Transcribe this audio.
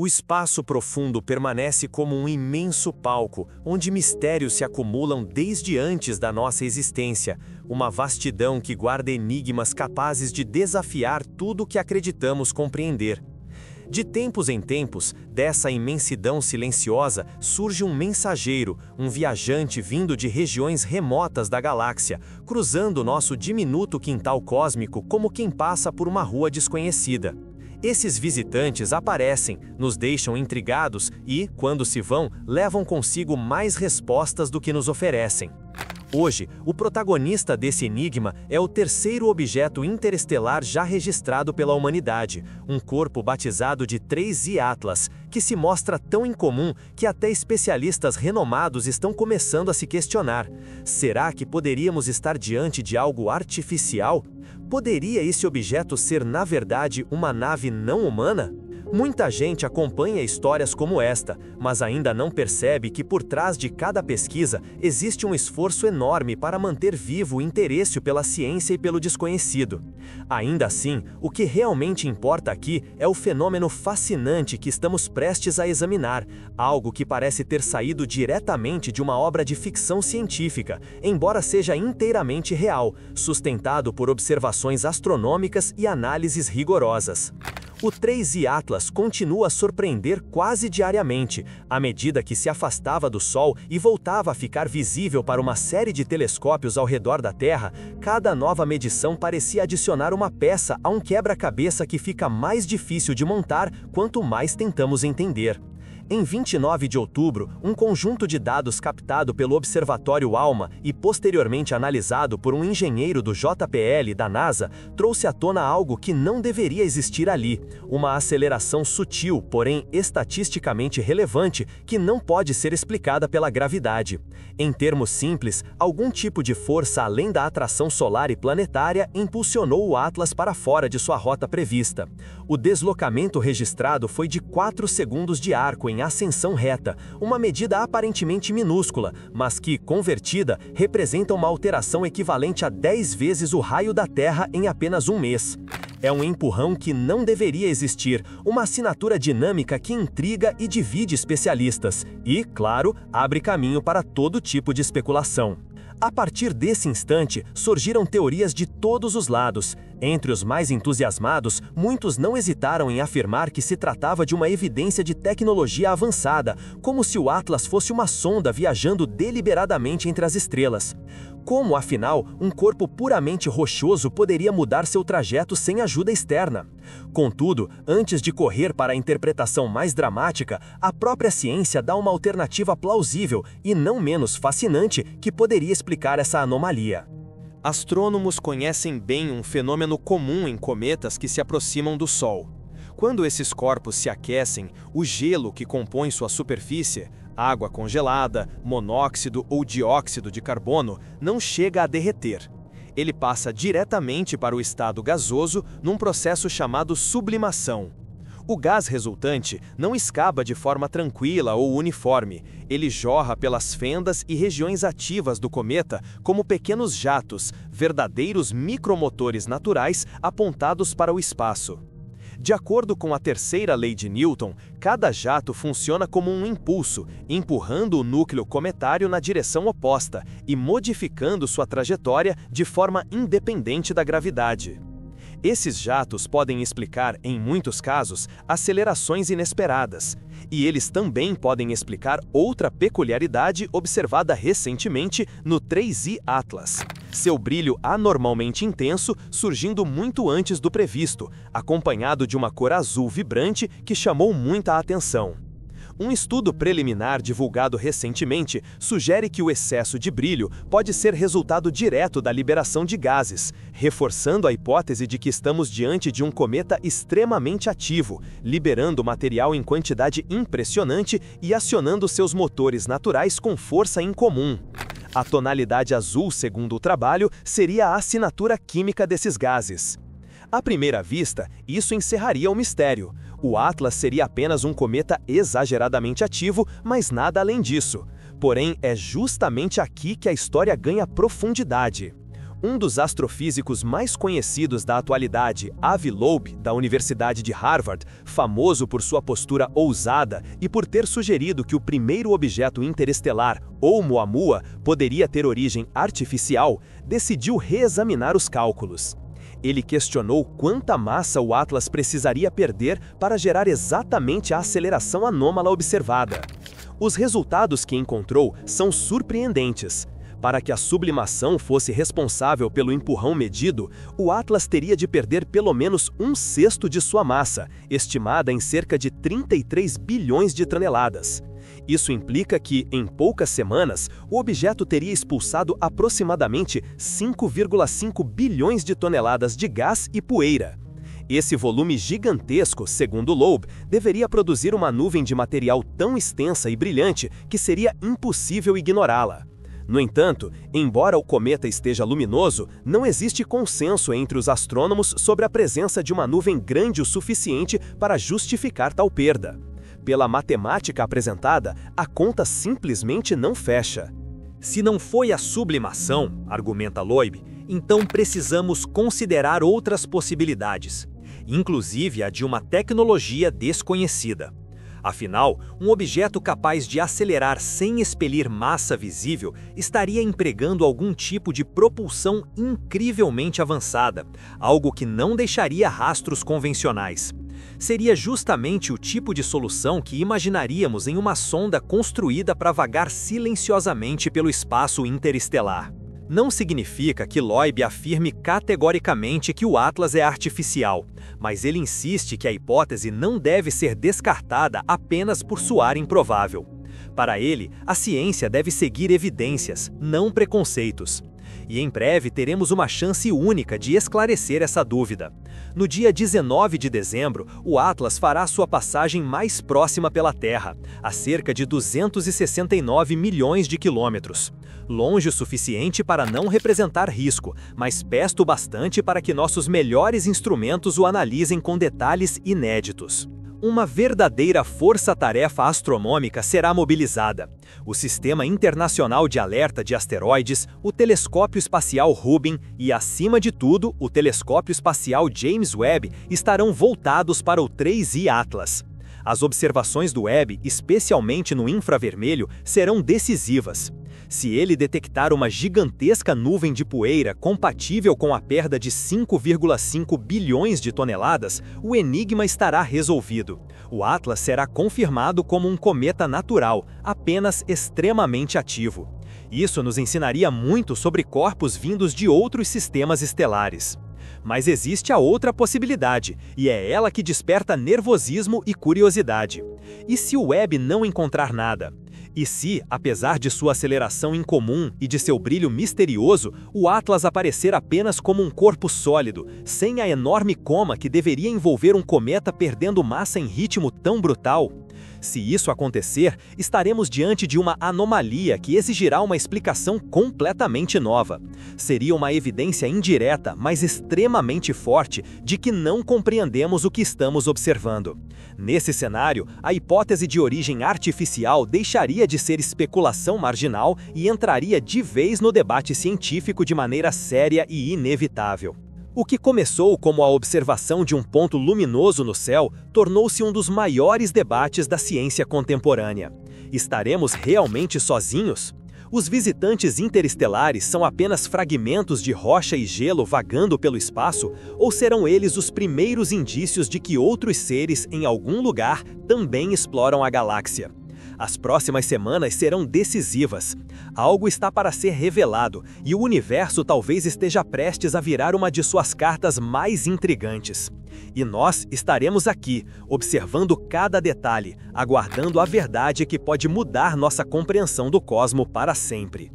O espaço profundo permanece como um imenso palco, onde mistérios se acumulam desde antes da nossa existência, uma vastidão que guarda enigmas capazes de desafiar tudo o que acreditamos compreender. De tempos em tempos, dessa imensidão silenciosa, surge um mensageiro, um viajante vindo de regiões remotas da galáxia, cruzando nosso diminuto quintal cósmico como quem passa por uma rua desconhecida. Esses visitantes aparecem, nos deixam intrigados e, quando se vão, levam consigo mais respostas do que nos oferecem. Hoje, o protagonista desse enigma é o terceiro objeto interestelar já registrado pela humanidade, um corpo batizado de 3I Atlas, que se mostra tão incomum que até especialistas renomados estão começando a se questionar: será que poderíamos estar diante de algo artificial? Poderia esse objeto ser, na verdade, uma nave não humana? Muita gente acompanha histórias como esta, mas ainda não percebe que por trás de cada pesquisa existe um esforço enorme para manter vivo o interesse pela ciência e pelo desconhecido. Ainda assim, o que realmente importa aqui é o fenômeno fascinante que estamos prestes a examinar, algo que parece ter saído diretamente de uma obra de ficção científica, embora seja inteiramente real, sustentado por observações astronômicas e análises rigorosas. O 3I Atlas continua a surpreender quase diariamente, à medida que se afastava do Sol e voltava a ficar visível para uma série de telescópios ao redor da Terra. Cada nova medição parecia adicionar uma peça a um quebra-cabeça que fica mais difícil de montar quanto mais tentamos entender. Em 29 de outubro, um conjunto de dados captado pelo Observatório ALMA e posteriormente analisado por um engenheiro do JPL da NASA trouxe à tona algo que não deveria existir ali, uma aceleração sutil, porém estatisticamente relevante, que não pode ser explicada pela gravidade. Em termos simples, algum tipo de força além da atração solar e planetária impulsionou o Atlas para fora de sua rota prevista. O deslocamento registrado foi de 4 segundos de arco em ascensão reta, uma medida aparentemente minúscula, mas que, convertida, representa uma alteração equivalente a 10 vezes o raio da Terra em apenas um mês. É um empurrão que não deveria existir, uma assinatura dinâmica que intriga e divide especialistas e, claro, abre caminho para todo tipo de especulação. A partir desse instante, surgiram teorias de todos os lados. Entre os mais entusiasmados, muitos não hesitaram em afirmar que se tratava de uma evidência de tecnologia avançada, como se o Atlas fosse uma sonda viajando deliberadamente entre as estrelas. Como, afinal, um corpo puramente rochoso poderia mudar seu trajeto sem ajuda externa? Contudo, antes de correr para a interpretação mais dramática, a própria ciência dá uma alternativa plausível e não menos fascinante que poderia explicar essa anomalia. Astrônomos conhecem bem um fenômeno comum em cometas que se aproximam do Sol. Quando esses corpos se aquecem, o gelo que compõe sua superfície, água congelada, monóxido ou dióxido de carbono, não chega a derreter. Ele passa diretamente para o estado gasoso num processo chamado sublimação. O gás resultante não escapa de forma tranquila ou uniforme, ele jorra pelas fendas e regiões ativas do cometa como pequenos jatos, verdadeiros micromotores naturais apontados para o espaço. De acordo com a terceira lei de Newton, cada jato funciona como um impulso, empurrando o núcleo cometário na direção oposta e modificando sua trajetória de forma independente da gravidade. Esses jatos podem explicar, em muitos casos, acelerações inesperadas, e eles também podem explicar outra peculiaridade observada recentemente no 3I Atlas. Seu brilho anormalmente intenso surgindo muito antes do previsto, acompanhado de uma cor azul vibrante que chamou muita atenção. Um estudo preliminar divulgado recentemente sugere que o excesso de brilho pode ser resultado direto da liberação de gases, reforçando a hipótese de que estamos diante de um cometa extremamente ativo, liberando material em quantidade impressionante e acionando seus motores naturais com força incomum. A tonalidade azul, segundo o trabalho, seria a assinatura química desses gases. À primeira vista, isso encerraria o mistério. O Atlas seria apenas um cometa exageradamente ativo, mas nada além disso. Porém, é justamente aqui que a história ganha profundidade. Um dos astrofísicos mais conhecidos da atualidade, Avi Loeb, da Universidade de Harvard, famoso por sua postura ousada e por ter sugerido que o primeiro objeto interestelar, Oumuamua, poderia ter origem artificial, decidiu reexaminar os cálculos. Ele questionou quanta massa o Atlas precisaria perder para gerar exatamente a aceleração anômala observada. Os resultados que encontrou são surpreendentes. Para que a sublimação fosse responsável pelo empurrão medido, o Atlas teria de perder pelo menos 1/6 de sua massa, estimada em cerca de 33 bilhões de toneladas. Isso implica que, em poucas semanas, o objeto teria expulsado aproximadamente 5,5 bilhões de toneladas de gás e poeira. Esse volume gigantesco, segundo Loeb, deveria produzir uma nuvem de material tão extensa e brilhante que seria impossível ignorá-la. No entanto, embora o cometa esteja luminoso, não existe consenso entre os astrônomos sobre a presença de uma nuvem grande o suficiente para justificar tal perda. Pela matemática apresentada, a conta simplesmente não fecha. Se não foi a sublimação, argumenta Loeb, então precisamos considerar outras possibilidades, inclusive a de uma tecnologia desconhecida. Afinal, um objeto capaz de acelerar sem expelir massa visível estaria empregando algum tipo de propulsão incrivelmente avançada, algo que não deixaria rastros convencionais. Seria justamente o tipo de solução que imaginaríamos em uma sonda construída para vagar silenciosamente pelo espaço interestelar. Não significa que Loeb afirme categoricamente que o Atlas é artificial, mas ele insiste que a hipótese não deve ser descartada apenas por soar improvável. Para ele, a ciência deve seguir evidências, não preconceitos. E em breve teremos uma chance única de esclarecer essa dúvida. No dia 19 de dezembro, o Atlas fará sua passagem mais próxima pela Terra, a cerca de 269 milhões de quilômetros. Longe o suficiente para não representar risco, mas perto o bastante para que nossos melhores instrumentos o analisem com detalhes inéditos. Uma verdadeira força-tarefa astronômica será mobilizada. O Sistema Internacional de Alerta de Asteroides, o Telescópio Espacial Hubble e, acima de tudo, o Telescópio Espacial James Webb estarão voltados para o 3I Atlas. As observações do Webb, especialmente no infravermelho, serão decisivas. Se ele detectar uma gigantesca nuvem de poeira compatível com a perda de 5,5 bilhões de toneladas, o enigma estará resolvido. O Atlas será confirmado como um cometa natural, apenas extremamente ativo. Isso nos ensinaria muito sobre corpos vindos de outros sistemas estelares. Mas existe a outra possibilidade, e é ela que desperta nervosismo e curiosidade. E se o Webb não encontrar nada? E se, apesar de sua aceleração incomum e de seu brilho misterioso, o Atlas aparecer apenas como um corpo sólido, sem a enorme coma que deveria envolver um cometa perdendo massa em ritmo tão brutal? Se isso acontecer, estaremos diante de uma anomalia que exigirá uma explicação completamente nova. Seria uma evidência indireta, mas extremamente forte, de que não compreendemos o que estamos observando. Nesse cenário, a hipótese de origem artificial deixaria de ser especulação marginal e entraria de vez no debate científico de maneira séria e inevitável. O que começou como a observação de um ponto luminoso no céu tornou-se um dos maiores debates da ciência contemporânea. Estaremos realmente sozinhos? Os visitantes interestelares são apenas fragmentos de rocha e gelo vagando pelo espaço, ou serão eles os primeiros indícios de que outros seres em algum lugar também exploram a galáxia? As próximas semanas serão decisivas. Algo está para ser revelado, e o universo talvez esteja prestes a virar uma de suas cartas mais intrigantes. E nós estaremos aqui, observando cada detalhe, aguardando a verdade que pode mudar nossa compreensão do cosmo para sempre.